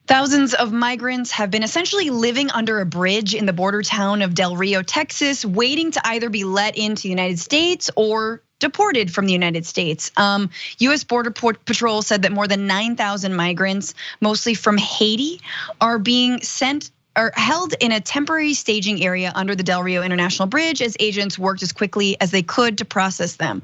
Thousands of migrants have been essentially living under a bridge in the border town of Del Rio, Texas, waiting to either be let into the United States or deported from the United States. US Border Patrol said that more than 9,000 migrants, mostly from Haiti, are being sent or held in a temporary staging area under the Del Rio International Bridge as agents worked as quickly as they could to process them.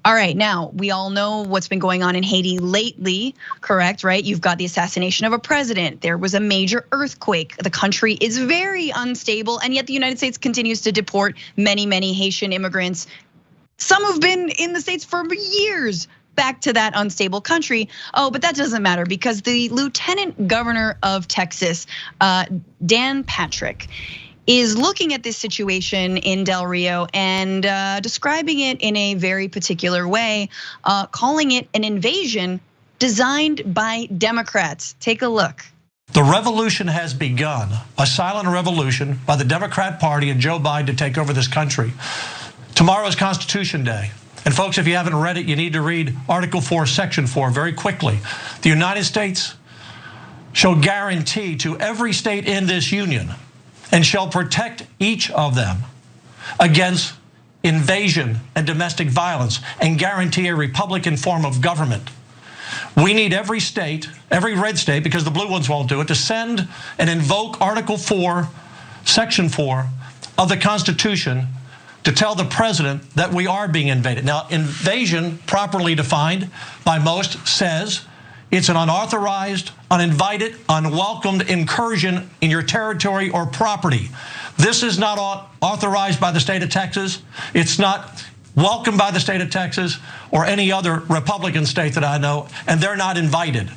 All right, now we all know what's been going on in Haiti lately, correct, right? You've got the assassination of a president. There was a major earthquake. The country is very unstable, and yet the United States continues to deport many, many Haitian immigrants. Some have been in the States for years back to that unstable country. Oh, but that doesn't matter because the Lieutenant Governor of Texas, Dan Patrick, is looking at this situation in Del Rio and describing it in a very particular way, calling it an invasion designed by Democrats. Take a look. The revolution has begun, a silent revolution by the Democrat Party and Joe Biden to take over this country. Tomorrow is Constitution Day. And folks, if you haven't read it, you need to read Article 4, Section 4 very quickly. The United States shall guarantee to every state in this union and shall protect each of them against invasion and domestic violence and guarantee a Republican form of government. We need every state, every red state, because the blue ones won't do it, to send and invoke Article 4, Section 4 of the Constitution to tell the president that we are being invaded. Now, invasion, properly defined by most, says it's an unauthorized, uninvited, unwelcomed incursion in your territory or property. This is not authorized by the state of Texas. It's not welcomed by the state of Texas or any other Republican state that I know, and they're not invited.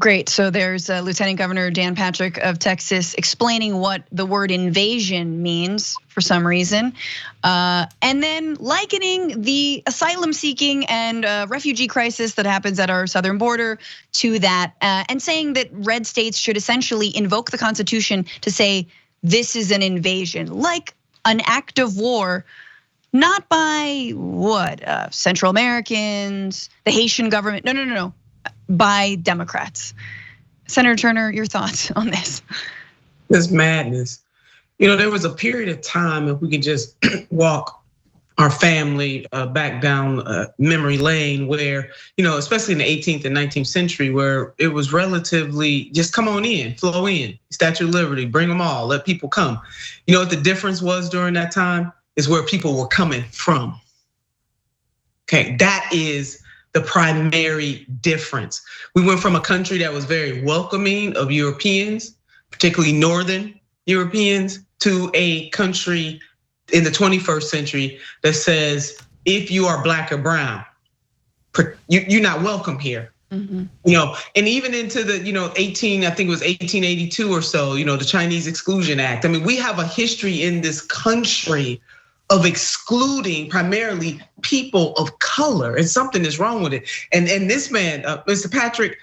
Great, so there's Lieutenant Governor Dan Patrick of Texas explaining what the word invasion means for some reason. And then likening the asylum seeking and refugee crisis that happens at our southern border to that, and saying that red states should essentially invoke the Constitution to say this is an invasion, like an act of war, not by what, Central Americans, the Haitian government, no. By Democrats. Senator Turner, your thoughts on this? This madness. There was a period of time, if we could just walk our family back down memory lane where, especially in the 18th and 19th century, where it was relatively just come on in, flow in, Statue of Liberty, bring them all, let people come. You know what the difference was during that time? Is where people were coming from. Okay, that is the primary difference. We went from a country that was very welcoming of Europeans, particularly Northern Europeans, to a country in the 21st century that says, if you are black or brown, you're not welcome here. Mm-hmm. And even into the, I think it was 1882 or so, the Chinese Exclusion Act. I mean, we have a history in this country of excluding primarily people of color, and something is wrong with it. And this man, Mr. Patrick,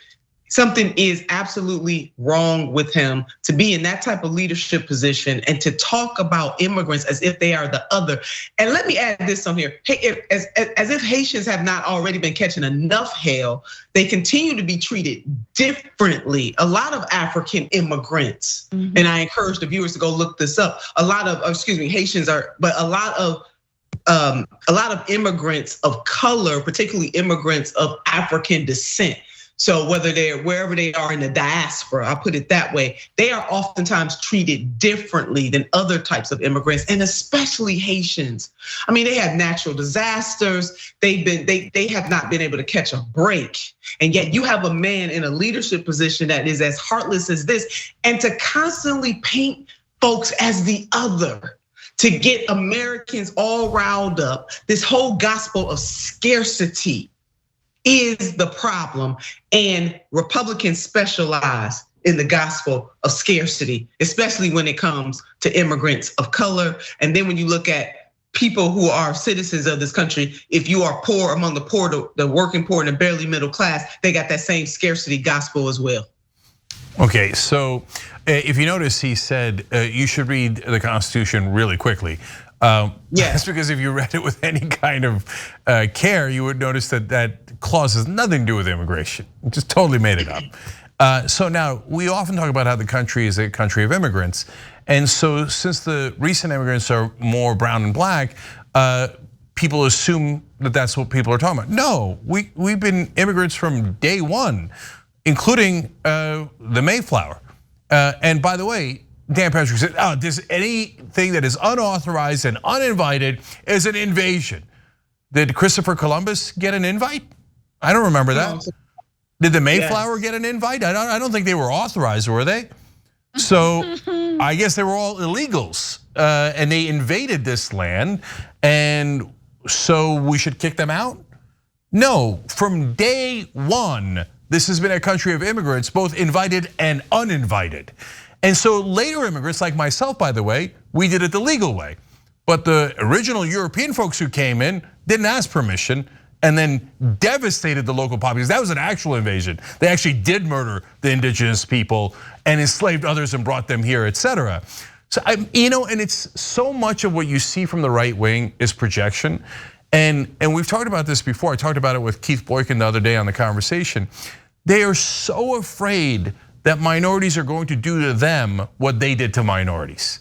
something is absolutely wrong with him to be in that type of leadership position and to talk about immigrants as if they are the other. And let me add this on here. Hey, as if Haitians have not already been catching enough hell, they continue to be treated differently. A lot of African immigrants, and I encourage the viewers to go look this up. Haitians are, but a lot of immigrants of color, particularly immigrants of African descent. So whether they're wherever they are in the diaspora, I'll put it that way, they are oftentimes treated differently than other types of immigrants, and especially Haitians. I mean, they have natural disasters. They have not been able to catch a break. And yet you have a man in a leadership position that is as heartless as this, and to constantly paint folks as the other, to get Americans all riled up, this whole gospel of scarcity is the problem, and Republicans specialize in the gospel of scarcity, especially when it comes to immigrants of color. And then when you look at people who are citizens of this country, if you are poor among the poor, the working poor and the barely middle class, they got that same scarcity gospel as well. Okay, so if you notice, he said you should read the Constitution really quickly. Yes, because if you read it with any kind of care, you would notice that clause has nothing to do with immigration. Just totally made it up. So now we often talk about how the country is a country of immigrants. And so since the recent immigrants are more brown and black, people assume that that's what people are talking about. No, we've been immigrants from day one, including the Mayflower. And by the way, Dan Patrick said, there's anything that is unauthorized and uninvited is an invasion. Did Christopher Columbus get an invite? I don't remember that. Did the Mayflower get an invite? I don't think they were authorized, were they? So I guess they were all illegals and they invaded this land, and so we should kick them out? No, from day one, this has been a country of immigrants, both invited and uninvited. And so later immigrants like myself, by the way, we did it the legal way. But the original European folks who came in didn't ask permission and then devastated the local populace. That was an actual invasion. They actually did murder the indigenous people and enslaved others and brought them here, etc. So and it's so much of what you see from the right wing is projection. And we've talked about this before. I talked about it with Keith Boykin the other day on The Conversation. They are so afraid that minorities are going to do to them what they did to minorities.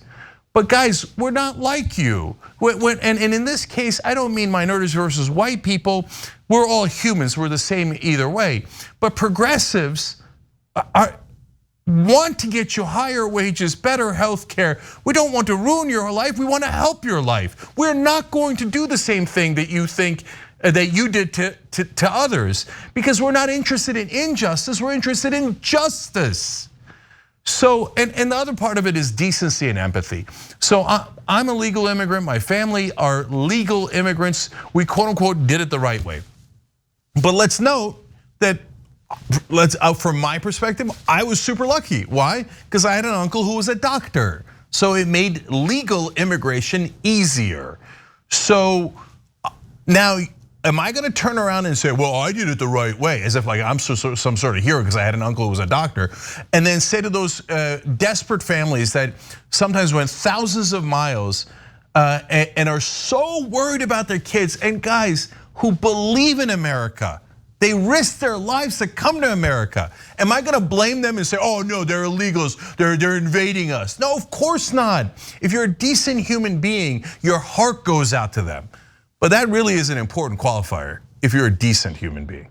But guys, we're not like you. And in this case, I don't mean minorities versus white people. We're all humans, we're the same either way. But progressives want to get you higher wages, better health care. We don't want to ruin your life, we want to help your life. We're not going to do the same thing that you think that you did to others, because we're not interested in injustice, we're interested in justice. So, and the other part of it is decency and empathy. So I'm a legal immigrant, my family are legal immigrants. We quote unquote did it the right way. But let's note that, from my perspective, I was super lucky. Why? Because I had an uncle who was a doctor. So it made legal immigration easier. So now, am I gonna turn around and say, well, I did it the right way, as if like I'm some sort of hero because I had an uncle who was a doctor, and then say to those desperate families that sometimes went thousands of miles and are so worried about their kids, and guys who believe in America, they risk their lives to come to America. Am I gonna blame them and say, oh no, they're illegals, they're invading us? No, of course not. If you're a decent human being, your heart goes out to them. But that really is an important qualifier if you're a decent human being.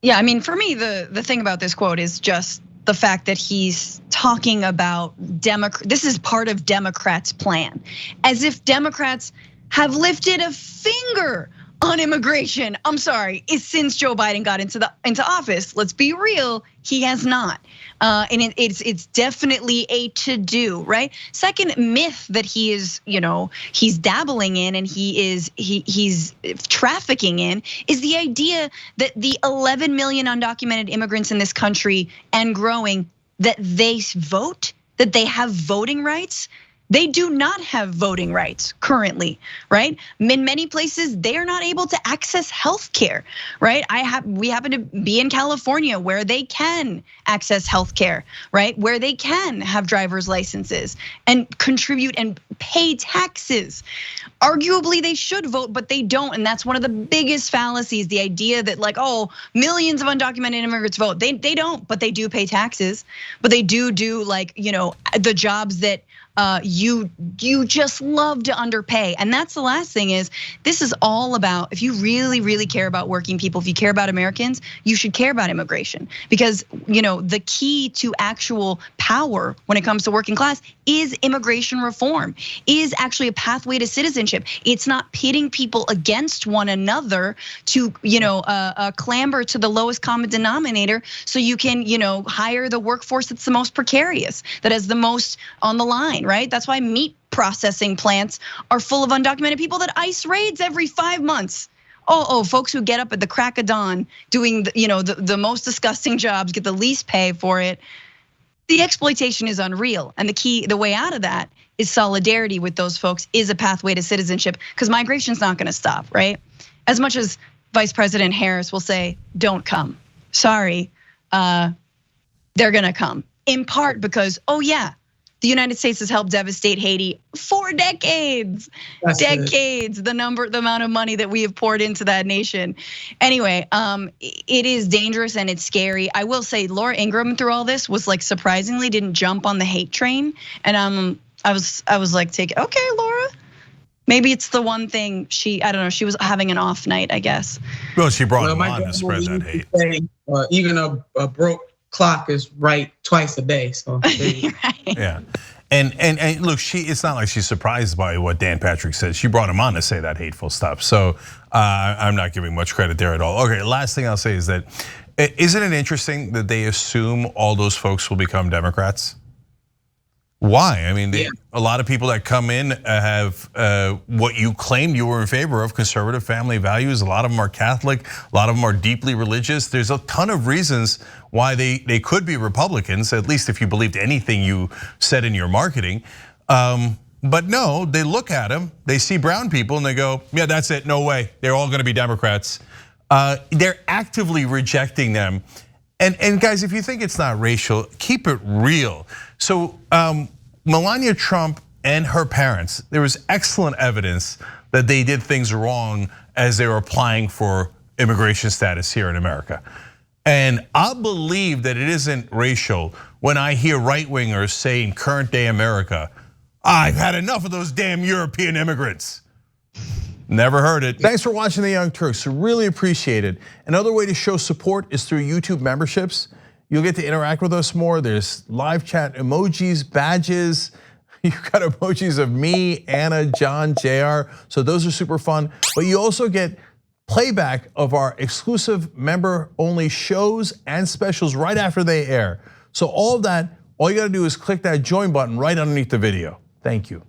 Yeah, I mean, for me, the thing about this quote is just the fact that he's talking about this is part of Democrats' plan, as if Democrats have lifted a finger on immigration. I'm sorry, since Joe Biden got into office. Let's be real, he has not. And it's definitely a to-do, right? Second myth that he is, he's dabbling in and he's trafficking in is the idea that the 11 million undocumented immigrants in this country and growing, that they vote, that they have voting rights. They do not have voting rights currently, right? In many places, they are not able to access health care, right? We happen to be in California where they can access health care, right? Where they can have driver's licenses and contribute and pay taxes. Arguably, they should vote, but they don't, and that's one of the biggest fallacies, the idea that like, oh, millions of undocumented immigrants vote. They don't, but they do pay taxes, but they do like, the jobs that you just love to underpay. And that's the last thing is, this is all about, if you really, really care about working people, if you care about Americans, you should care about immigration. Because the key to actual power when it comes to working class is immigration reform, is actually a pathway to citizenship. It's not pitting people against one another to clamber to the lowest common denominator so you can hire the workforce that's the most precarious, that has the most on the line, right? That's why meat processing plants are full of undocumented people that ICE raids every 5 months. Oh, folks who get up at the crack of dawn doing the most disgusting jobs, get the least pay for it. The exploitation is unreal, and the way out of that is solidarity with those folks, is a pathway to citizenship, because migration's not gonna stop, right? As much as Vice President Harris will say, don't come. Sorry, they're gonna come. In part because, oh yeah, The United States has helped devastate Haiti for decades. Decades, the amount of money that we have poured into that nation. Anyway, it is dangerous and it's scary. I will say Laura Ingraham through all this was like surprisingly didn't jump on the hate train. And I was like, okay, Laura. Maybe it's the one thing I don't know, she was having an off night, I guess. Well, she brought him on to spread that hate. Even a broke clock is right twice a day, so. Right. Yeah, and look, it's not like she's surprised by what Dan Patrick said. She brought him on to say that hateful stuff. So I'm not giving much credit there at all. Okay, last thing I'll say is that, isn't it interesting that they assume all those folks will become Democrats? Why? I mean, a lot of people that come in have what you claimed you were in favor of, conservative family values. A lot of them are Catholic, a lot of them are deeply religious. There's a ton of reasons why they could be Republicans, at least if you believed anything you said in your marketing. But no, they look at them, they see brown people and they go, yeah, that's it, no way, they're all gonna be Democrats. They're actively rejecting them. And guys, if you think it's not racial, keep it real. So Melania Trump and her parents, there was excellent evidence that they did things wrong as they were applying for immigration status here in America. And I believe that it isn't racial when I hear right-wingers say in current day America, I've had enough of those damn European immigrants. Never heard it. Thanks for watching The Young Turks, really appreciate it. Another way to show support is through YouTube memberships. You'll get to interact with us more. There's live chat emojis, badges. You've got emojis of me, Anna, John, JR. So those are super fun. But you also get playback of our exclusive member-only shows and specials right after they air. So all of that, all you gotta do is click that join button right underneath the video. Thank you.